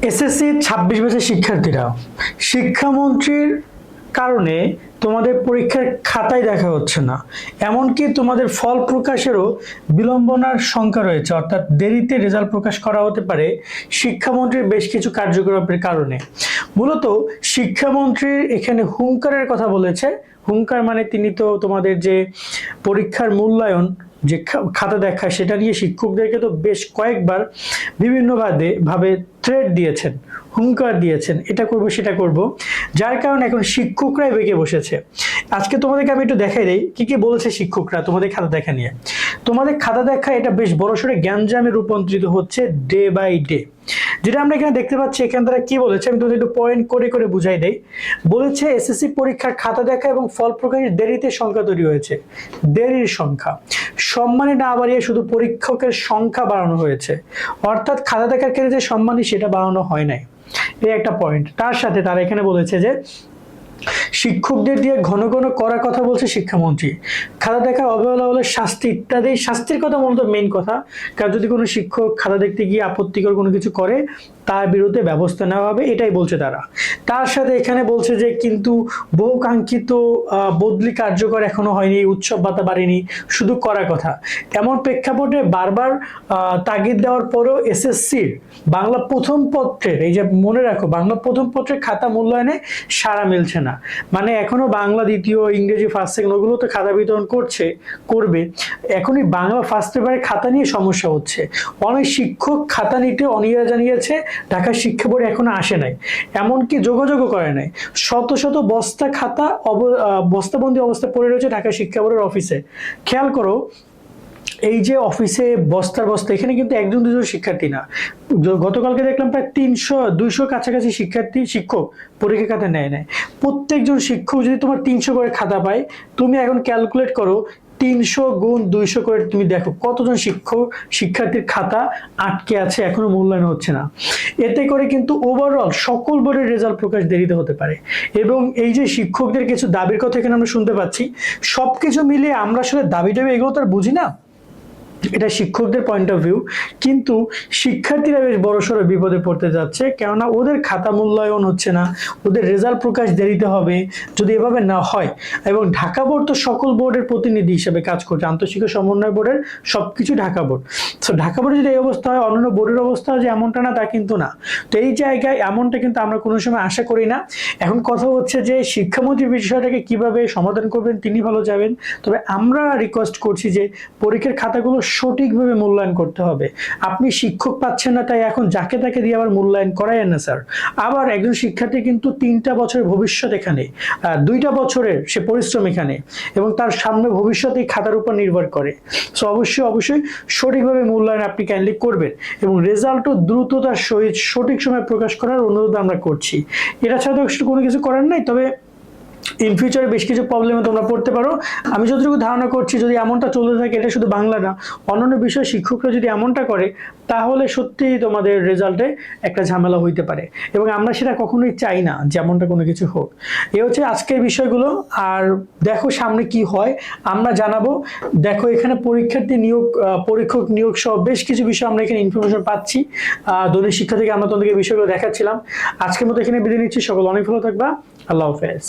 SSC ২৬ ব্যাচের শিক্ষার্থীরা, শিক্ষামন্ত্রীর কারণে তোমাদের পরীক্ষার খাতায় দেখা হচ্ছে না, এমনকি তোমাদের ফল প্রকাশেরও বিলম্বনার শঙ্কা রয়েছে, অর্থাৎ দেরিতে রেজাল্ট প্রকাশ করা হতে পারে শিক্ষামন্ত্রীর বেশ কিছু কার্যকলাপের কারণে। মূলত শিক্ষামন্ত্রীর এখানে হুঙ্কারের কথা বলেছে। হুঙ্কার মানে তিনি তো তোমাদের যে পরীক্ষার মূল্যায়ন, যে খাতা দেখা, সেটা নিয়ে শিক্ষকদেরকে তো বেশ কয়েকবার বিভিন্ন ভাবে থ্রেট দিয়েছেন, হুঙ্কার দিয়েছেন, এটা করব সেটা করব, যার কারণে এখন শিক্ষকরাই বেঁকে বসেছে। আজকে তোমাদেরকে আমি একটু দেখাই দেই কি কি বলেছে শিক্ষকরা তোমাদের খাতা দেখা নিয়ে। তোমাদের খাতা দেখা এটা বেশ বড়সড় গ্যাঞ্জামে রূপান্তরিত হচ্ছে ডে বাই ডে। যেটা আমরা এখানে দেখতে পাচ্ছি, এখানে তারা কি বলেছে আমি তোমাদের একটু পয়েন্ট করে করে বুঝাই দেই। বলেছে এসএসসি পরীক্ষার খাতা দেখা এবং ফল প্রকাশের দেরিতে সংখ্যা তৈরি হয়েছে। দেরির সংখ্যা সম্মানী না বাড়িয়ে শুধু পরীক্ষকের সংখ্যা বাড়ানো হয়েছে, অর্থাৎ খাতা দেখার ক্ষেত্রে যে সম্মানী সেটা বাড়ানো হয় নাই। এই একটা পয়েন্ট। তার সাথে তারা এখানে বলেছে যে শিক্ষকদের দিয়ে ঘন ঘন করার কথা বলছে শিক্ষামন্ত্রী। খাতা দেখা অবহেলা হলে শাস্তি ইত্যাদি, শাস্তির কথা মূলত মেইন কথা। কারণ যদি কোনো শিক্ষক খাতা দেখতে গিয়ে আপত্তিকর কোনো কিছু করে তার বিরুদ্ধে ব্যবস্থা নেওয়া হবে, এটাই বলছে তারা। তার সাথে এখানে বলছে যে কিন্তু বহুকাঙ্ক্ষিত বদলি কার্যকর এখনো হয়নি, উৎসব ভাতা বাড়েনি, শুধু করার কথা। এমন প্রেক্ষাপটে বারবার তাগিদ দেওয়ার পরও এসএসসির বাংলা প্রথম পত্রের, এই যে মনে রাখো, বাংলা প্রথম পত্রের খাতা মূল্যায়নে সাড়া মিলছে না। মানে এখনো বাংলা দ্বিতীয়, ইংরেজি ফার্স্ট সেকেন্ড ওগুলো তো খাতা বিতরণ করবে, এখনই বাংলা ফার্স্ট পেপারের খাতা নিয়ে সমস্যা হচ্ছে। অনেক শিক্ষক খাতা নিতে অনীহা জানিয়েছে, ঢাকা শিক্ষা বোর্ড এখনো আসে নাই, এমনকি যোগাযোগও করে নাই। শত শত বস্তা খাতা বস্তাবন্দি অবস্থায় পড়ে রয়েছে ঢাকা শিক্ষা বোর্ডের অফিসে। খেয়াল করো, এই যে অফিসে বস্তার বস্তা, এখানে কিন্তু একজন দুজন শিক্ষার্থী না, গতকালকে দেখলাম প্রায় 300-200 কাছাকাছি শিক্ষক পরীক্ষা খাতা নেয়। প্রত্যেকজন শিক্ষক যদি তোমার 300 করে খাতা পায়, তুমি এখন ক্যালকুলেট করো 300 গুণ 200 করে, তুমি দেখো কতজন শিক্ষার্থীর খাতা আটকে আছে, এখনো মূল্যায়ন হচ্ছে না। এতে করে কিন্তু ওভারঅল সকল বোর্ডের রেজাল্ট প্রকাশ দেরিতে হতে পারে। এবং এই যে শিক্ষকদের কিছু দাবির কথা এখানে আমরা শুনতে পাচ্ছি, সবকিছু মিলিয়ে আমরা আসলে দাবি এগুলো তো আর বুঝি না, এটা শিক্ষকদের পয়েন্ট অফ ভিউ। কিন্তু শিক্ষার্থীরা বেশ বড়সড় বিপদে পড়তে যাচ্ছে, কেননা ওদের খাতা মূল্যায়ন হচ্ছে না, ওদের রেজাল্ট প্রকাশ দেরিতে হবে যদি এভাবে না হয়। এবং ঢাকা বোর্ড তো সকল বোর্ডের প্রতিনিধি হিসেবে কাজ করছে, আন্তঃশিক্ষা সমন্বয় বোর্ডের সবকিছু ঢাকা বোর্ড। তো ঢাকা বোর্ডে যদি এই অবস্থা হয়, অন্যান্য বোর্ডের অবস্থা যে এমনটা না, তা কিন্তু না। তো এই জায়গায় এমনটা কিন্তু আমরা কোনো সময় আশা করি না। এখন কথা হচ্ছে যে শিক্ষামন্ত্রী বিষয়টাকে কিভাবে সমাধান করবেন তিনি ভালো যাবেন। তবে আমরা রিকোয়েস্ট করছি যে পরীক্ষার খাতাগুলো সঠিকভাবে মূল্যায়ন করতে হবে। আপনি শিক্ষক পাচ্ছেন না তাই এখন যাকে তাকে দিয়ে আবার মূল্যায়ন করায়েন না স্যার। আবার একজন শিক্ষার্থী কিন্তু 3টা বছরের ভবিষ্যৎ এখানে, 2টা বছরের সে পরিশ্রম এখানে, এবং তার সামনে ভবিষ্যৎ এই খাতার উপর নির্ভর করে। সো অবশ্যই সঠিকভাবে মূল্যায়ন আপনি কাইন্ডলি করবেন, এবং রেজাল্টও দ্রুততার সহিত সঠিক সময় প্রকাশ করার অনুরোধ আমরা করছি। এটা ছাড়া তো কোনো কিছু করার নাই। তবে ইন ফিউচারে বেশ কিছু প্রবলেমে তোমরা পড়তে পারো। আমি যতটুকু ধারণা করছি, যদি এমনটা চলতে থাকে, এটা শুধু বাংলা না, অন্যান্য বিষয়ে শিক্ষকরা যদি এমনটা করে, তাহলে সত্যিই তোমাদের রেজাল্টে একটা ঝামেলা হইতে পারে, এবং আমরা সেটা কখনোই চাই না যেমনটা কোনো কিছু হোক। এ হচ্ছে আজকের বিষয়গুলো। আর দেখো সামনে কি হয় আমরা জানাবো। দেখো এখানে পরীক্ষক নিয়োগ সহ বেশ কিছু বিষয় আমরা এখানে ইনফরমেশন পাচ্ছি। দৈনিক শিক্ষা থেকে আমরা তোমাদেরকে বিষয়গুলো দেখাচ্ছিলাম। আজকের মতো এখানে বিদায় নিচ্ছি। সকল অনেক ভালো থাকবা। আল্লাহ হাফেজ।